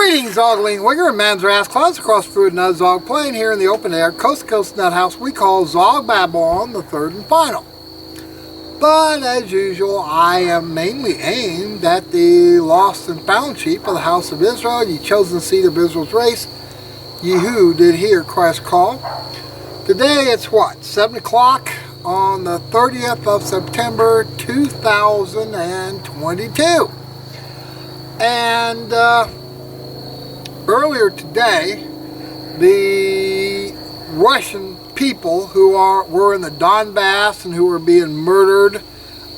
Greetings, ZOGling, wigger, and man's ass clouds across food nut zog playing here in the open air, coast to coast nut house we call Zog Babylon, the third and final. But as usual, I am mainly aimed at the lost and found sheep of the house of Israel, ye chosen seed of Israel's race, ye who did hear Christ's call. Today it's what, 7 o'clock on the 30th of September 2022. And earlier today, the Russian people who were in the Donbass and who were being murdered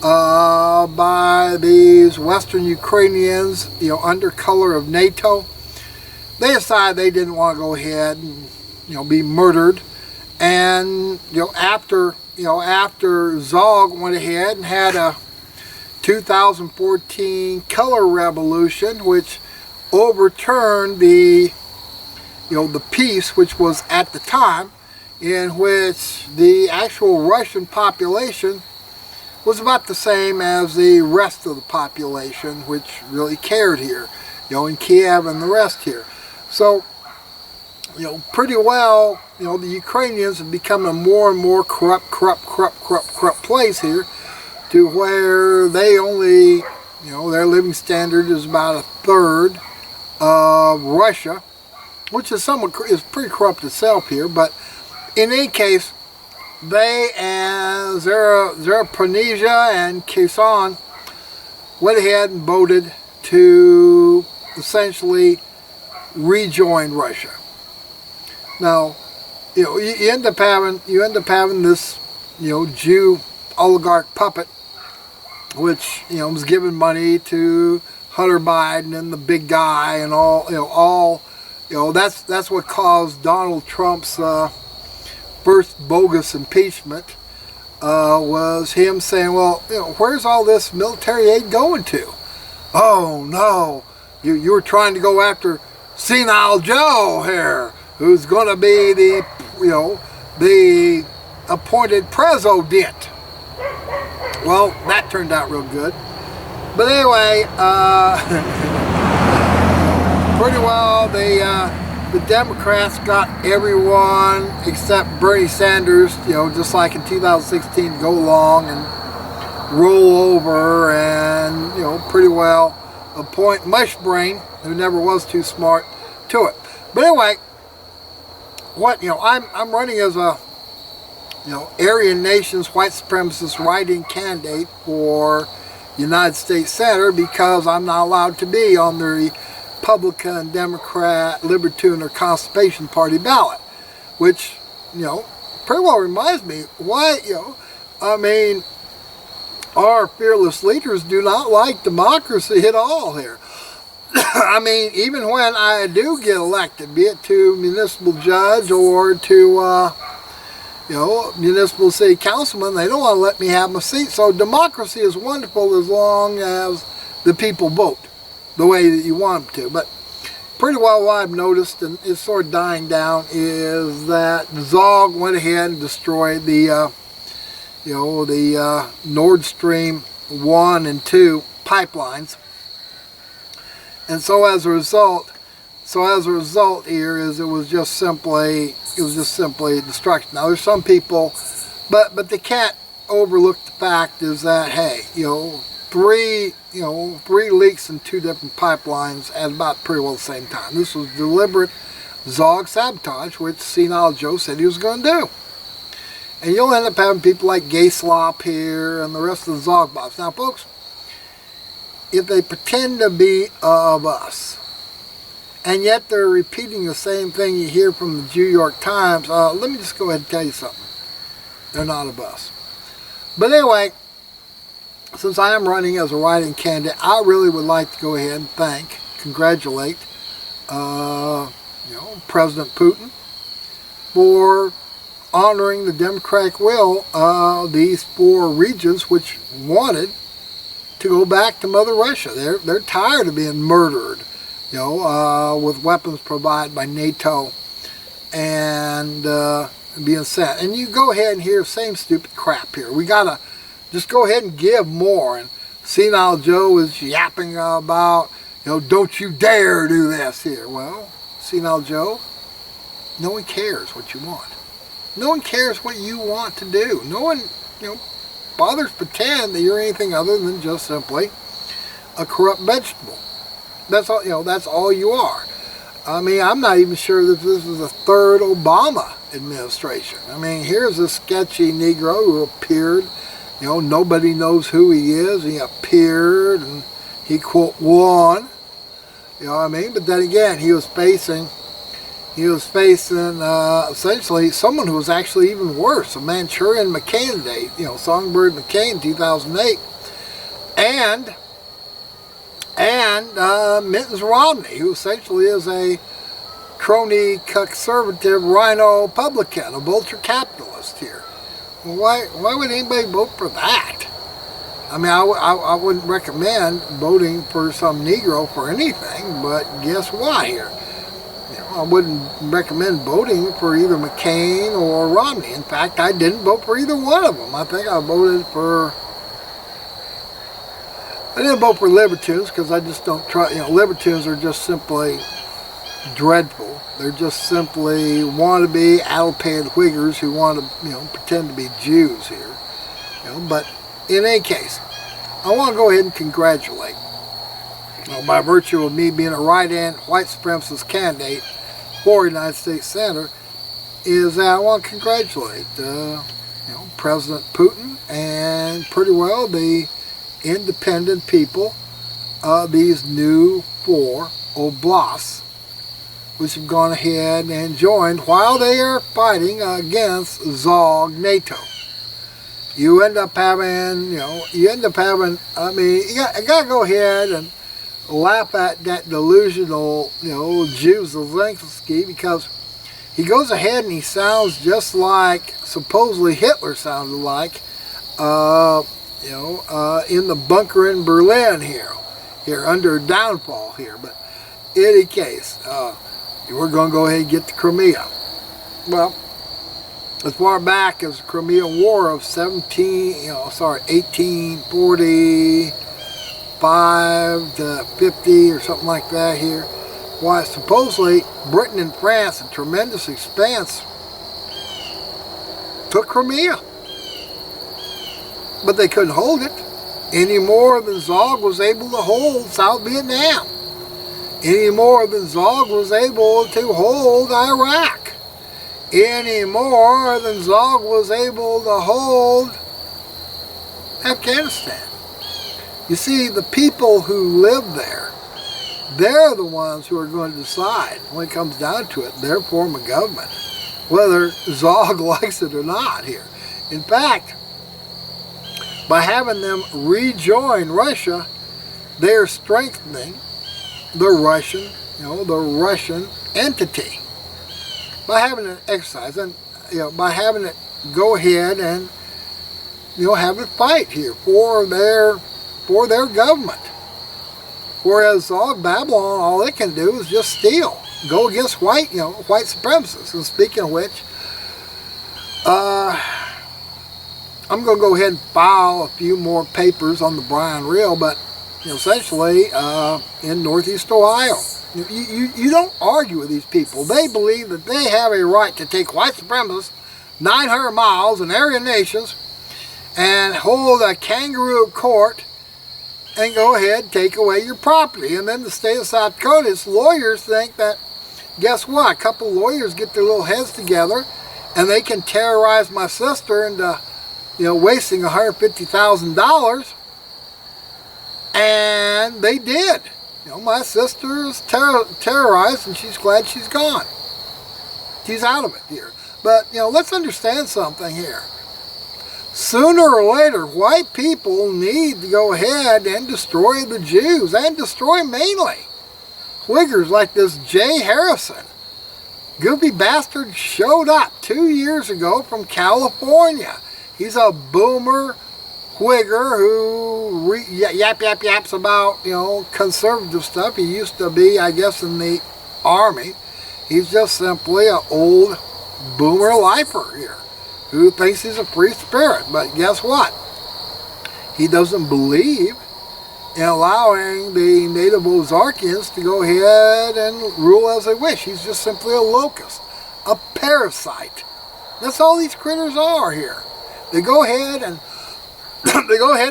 by these Western Ukrainians, under color of NATO, they decided they didn't want to go ahead and, be murdered. And after ZOG went ahead and had a 2014 color revolution, which overturned the peace, which was at the time, in which the actual Russian population was about the same as the rest of the population, which really cared here, in Kiev and the rest here. So, pretty well, the Ukrainians have become a more and more corrupt place here, to where they only, their living standard is about a third of Russia, which is pretty corrupt itself here. But in any case, they and Zaporizhzhia and Kherson went ahead and voted to essentially rejoin Russia. Now, you end up having this Jew oligarch puppet, which was giving money to Hunter Biden and the big guy and that's what caused Donald Trump's first bogus impeachment, was him saying, well, where's all this military aid going to? Oh no, you were trying to go after senile Joe here, who's going to be the appointed president. Well, that turned out real good. But anyway, pretty well the Democrats got everyone except Bernie Sanders, just like in 2016, go along and roll over and, pretty well appoint mush-brained, who never was too smart, to it. But anyway, I'm running as a Aryan Nations white supremacist write-in candidate for United States Senator, because I'm not allowed to be on the Republican, Democrat, Libertarian, or Constipation Party ballot, which, pretty well reminds me why, our fearless leaders do not like democracy at all here. Even when I do get elected, be it to municipal judge or to municipal city councilman, they don't want to let me have my seat. So democracy is wonderful as long as the people vote the way that you want them to. But pretty well what I've noticed, and it's sort of dying down, is that ZOG went ahead and destroyed the Nord Stream 1 and 2 pipelines. And so as a result here is it was just simply destruction. Now there's some people, but they can't overlook the fact is that, hey, three leaks in 2 different pipelines at about pretty well the same time. This was deliberate ZOG sabotage, which senile Joe said he was going to do. And you'll end up having people like Gay Slop here and the rest of the ZOG bots. Now folks, if they pretend to be of us, and yet they're repeating the same thing you hear from the New York Times, let me just go ahead and tell you something. They're not of us. But anyway, since I am running as a write-in candidate, I really would like to go ahead and congratulate, President Putin for honoring the democratic will of these 4 regions which wanted to go back to Mother Russia. They're tired of being murdered, with weapons provided by NATO and being sent. And you go ahead and hear the same stupid crap here. We got to just go ahead and give more. And senile Joe is yapping about, don't you dare do this here. Well, senile Joe, no one cares what you want. No one cares what you want to do. No one, bothers to pretend that you're anything other than just simply a corrupt vegetable. That's all, that's all you are. I mean, I'm not even sure that this is the third Obama administration. I mean, here's a sketchy Negro who appeared, nobody knows who he is. He appeared and he, quote, won. You know what I mean? But then again, he was facing essentially someone who was actually even worse, a Manchurian candidate, Songbird McCain, 2008, and Mittens Romney, who essentially is a crony conservative rhino publican, a vulture capitalist here. Well, why would anybody vote for that? I mean, I wouldn't recommend voting for some Negro for anything, but guess what here? I wouldn't recommend voting for either McCain or Romney. In fact, I didn't vote for either one of them. I think I didn't vote for libertines because I just don't trust, libertines are just simply dreadful. They're just simply wannabe addle-pated whiggers who want to, pretend to be Jews here. But in any case, I want to go ahead and congratulate, by virtue of me being a write-in white supremacist candidate for United States Senator, is that I want to congratulate, President Putin and pretty well the independent people of these new 4 oblasts, which have gone ahead and joined while they are fighting against ZOG NATO. You end up having, I mean, you got to go ahead and laugh at that delusional, Jew ZOGling, because he goes ahead and he sounds just like supposedly Hitler sounded like, in the bunker in Berlin here under downfall here. But in any case, we're going to go ahead and get to Crimea. Well, as far back as the Crimea War of 1845 to 50 or something like that here, why supposedly Britain and France at tremendous expense took Crimea. But they couldn't hold it any more than ZOG was able to hold South Vietnam, any more than ZOG was able to hold Iraq, any more than ZOG was able to hold Afghanistan. You see, the people who live there, they're the ones who are going to decide, when it comes down to it, their form of government, whether ZOG likes it or not here. In fact, by having them rejoin Russia, they are strengthening the Russian, the Russian entity. By having it exercise and, by having it go ahead and, have it fight here for their government. Whereas ZOG Babylon, all they can do is just steal, go against white supremacists. And speaking of which, I'm going to go ahead and file a few more papers on the Brian Reel, but essentially in Northeast Ohio. You don't argue with these people. They believe that they have a right to take white supremacists 900 miles in Aryan Nations and hold a kangaroo court and go ahead and take away your property. And then the state of South Dakota's lawyers think that, guess what? A couple of lawyers get their little heads together and they can terrorize my sister into wasting $150,000, and they did. My sister is terrorized, and she's glad she's gone. She's out of it here. But, let's understand something here. Sooner or later, white people need to go ahead and destroy the Jews, and destroy mainly whiggers like this Jay Harrison. Goofy bastard showed up 2 years ago from California. He's a boomer whigger who yaps about, conservative stuff. He used to be, I guess, in the Army. He's just simply an old boomer lifer here who thinks he's a free spirit. But guess what? He doesn't believe and allowing the native Ozarkians to go ahead and rule as they wish. He's just simply a locust, a parasite. That's all these critters are here. They go ahead and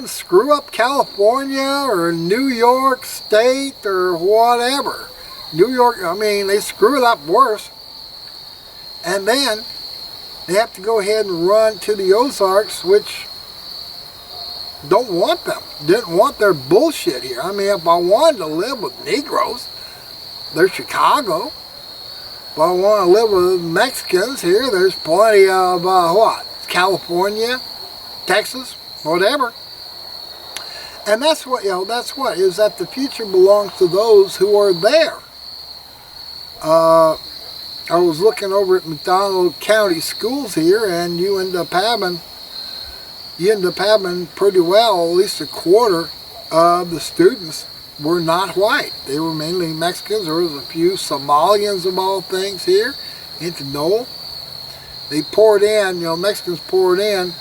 screw up California or New York State or whatever. New York, I mean, they screw it up worse. And then they have to go ahead and run to the Ozarks, which don't want them. Didn't want their bullshit here. I mean, if I wanted to live with Negroes, there's Chicago. If I want to live with Mexicans here, there's plenty of, California, Texas, whatever. And that's what, is that the future belongs to those who are there. I was looking over at McDonald County schools here, and you end up having pretty well, at least a quarter of the students were not white. They were mainly Mexicans. There was a few Somalians of all things here into Knoll. They poured in, Mexicans poured in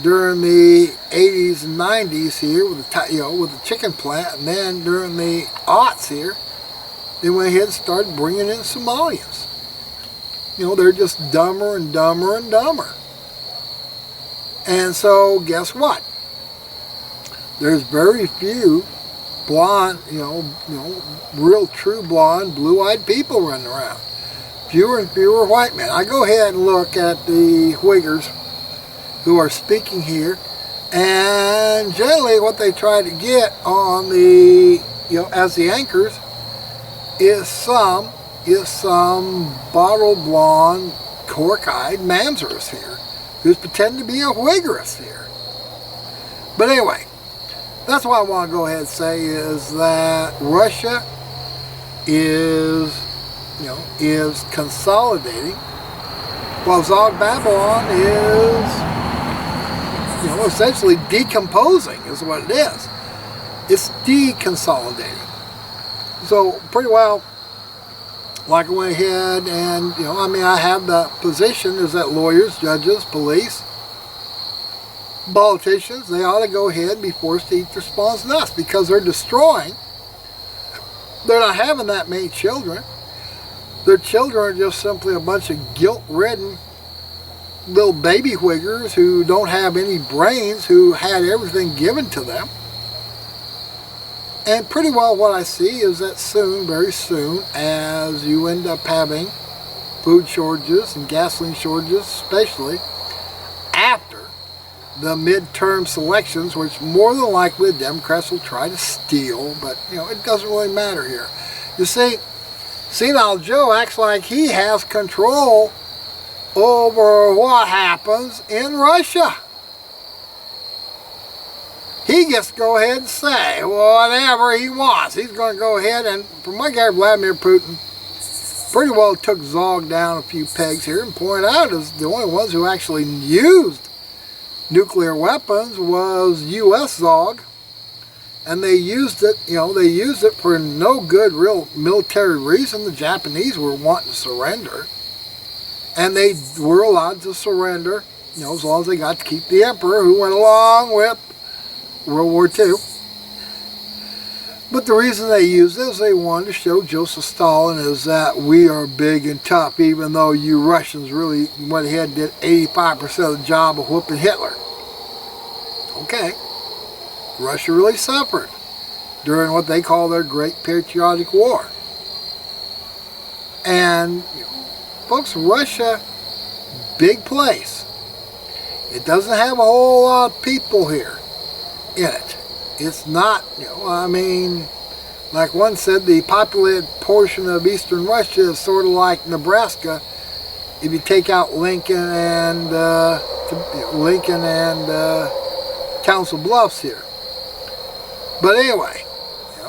during the 80s and 90s here with the chicken plant, and then during the aughts here, they went ahead and started bringing in Somalians. They're just dumber and dumber and dumber. And so, guess what? There's very few blonde, real true blonde, blue-eyed people running around. Fewer and fewer white men. I go ahead and look at the whiggers who are speaking here, and generally what they try to get on the, as the anchors is some bottle blonde, cork-eyed mamzers here who's pretending to be a whiggerist here. But anyway, that's what I want to go ahead and say is that Russia is consolidating, while ZOG Babylon is, essentially decomposing is what it is. It's deconsolidating. So pretty well, like I went ahead and, I have the position is that lawyers, judges, police, politicians, they ought to go ahead and be forced to eat their spawns nuts because they're destroying. They're not having that many children. Their children are just simply a bunch of guilt-ridden little baby whiggers who don't have any brains, who had everything given to them. And pretty well what I see is that soon, very soon, as you end up having food shortages and gasoline shortages, especially after the midterm selections, which more than likely the Democrats will try to steal, but it doesn't really matter here. You see, Senile Joe acts like he has control over what happens in Russia. He gets to go ahead and say whatever he wants. He's going to go ahead and, from my guy Vladimir Putin, pretty well took ZOG down a few pegs here and pointed out as the only ones who actually used nuclear weapons was U.S. ZOG, and they used it, they used it for no good real military reason. The Japanese were wanting to surrender, and they were allowed to surrender, as long as they got to keep the emperor, who went along with World War II. But the reason they used it is they wanted to show Joseph Stalin is that we are big and tough, even though you Russians really went ahead and did 85% of the job of whooping Hitler. Okay, Russia really suffered during what they call their Great Patriotic War. And, folks, Russia, big place. It doesn't have a whole lot of people here in it. It's not, like one said, the populated portion of eastern Russia is sort of like Nebraska if you take out Lincoln and Council Bluffs here. But anyway,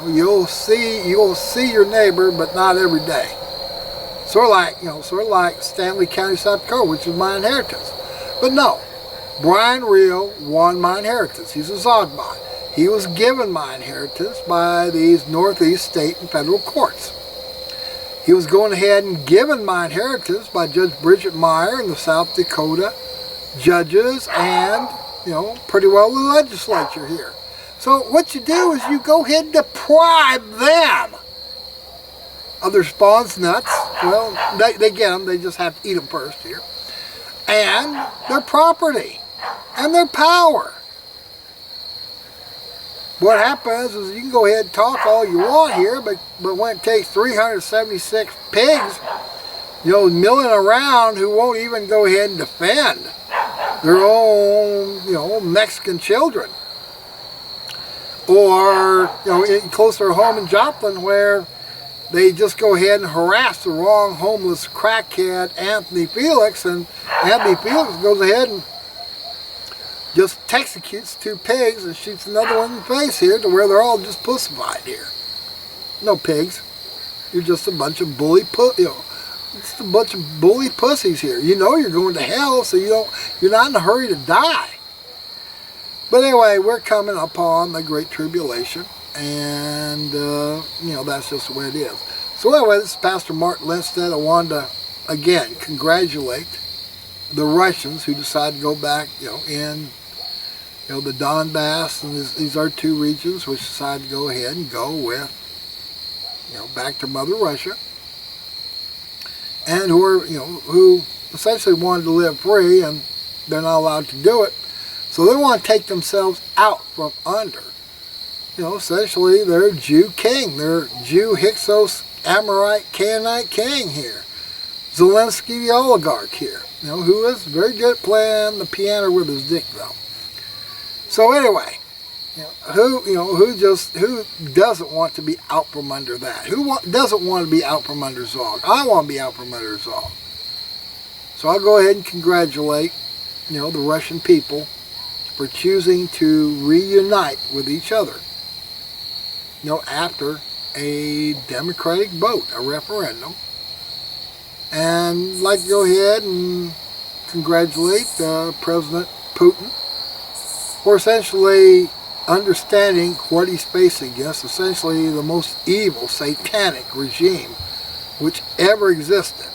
you'll see your neighbor, but not every day. Sort of like Stanley County, South Dakota, which is my inheritance. But no, Brian Reel won my inheritance. He's a Zogbot. He was given my inheritance by these Northeast state and federal courts. He was going ahead and given my inheritance by Judge Bridget Meyer and the South Dakota judges and, pretty well the legislature here. So what you do is you go ahead and deprive them of their spawns nuts. Well, they get them, they just have to eat them first here. And their property and their power. What happens is you can go ahead and talk all you want here, but when it takes 376 pigs, milling around who won't even go ahead and defend their own, Mexican children. Or, closer to home in Joplin where they just go ahead and harass the wrong homeless crackhead Anthony Felix, and Anthony Felix goes ahead and just executes 2 pigs and shoots another one in the face here to where they're all just pussified here. No pigs. You're just a bunch of bully it's a bunch of bully pussies here. You're going to hell, so you're not in a hurry to die. But anyway, we're coming upon the Great Tribulation, and that's just the way it is. So anyway, this is Pastor Martin Lindstedt. I wanted to again congratulate the Russians who decided to go back, in the Donbass, and these are 2 regions which decided to go ahead and go with, back to Mother Russia, and who essentially wanted to live free, and they're not allowed to do it. So they want to take themselves out from under, essentially their Jew king, their Jew Hyksos Amorite Canaanite king here, Zelensky the oligarch here, who is very good at playing the piano with his dick though. So anyway, who doesn't want to be out from under that? Who doesn't want to be out from under ZOG? I want to be out from under ZOG. So I'll go ahead and congratulate, the Russian people for choosing to reunite with each other, after a democratic vote, a referendum. And I'd like to go ahead and congratulate President Putin for essentially understanding what he's facing against, essentially the most evil, satanic regime which ever existed.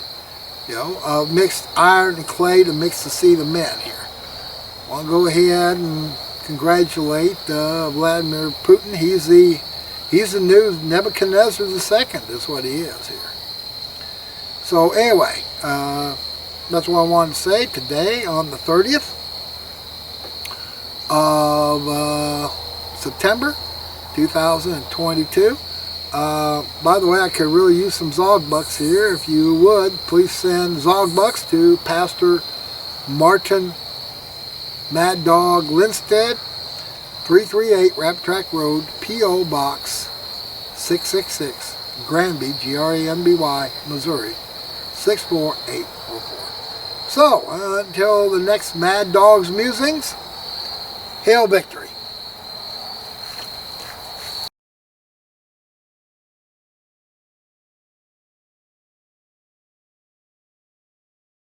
Mixed iron and clay to mix the seed of men here. I want to go ahead and congratulate Vladimir Putin. He's the new Nebuchadnezzar II, is what he is here. So anyway, that's what I wanted to say today on the 30th of September 2022. By the way, I could really use some ZOG bucks here. If you would, please send ZOG bucks to Pastor Martin Mad Dog Lindstedt, 338 Rap Track Road, P.O. Box 666, Granby, Granby, Missouri, 64844. So, until the next Mad Dog's Musings, hail victory.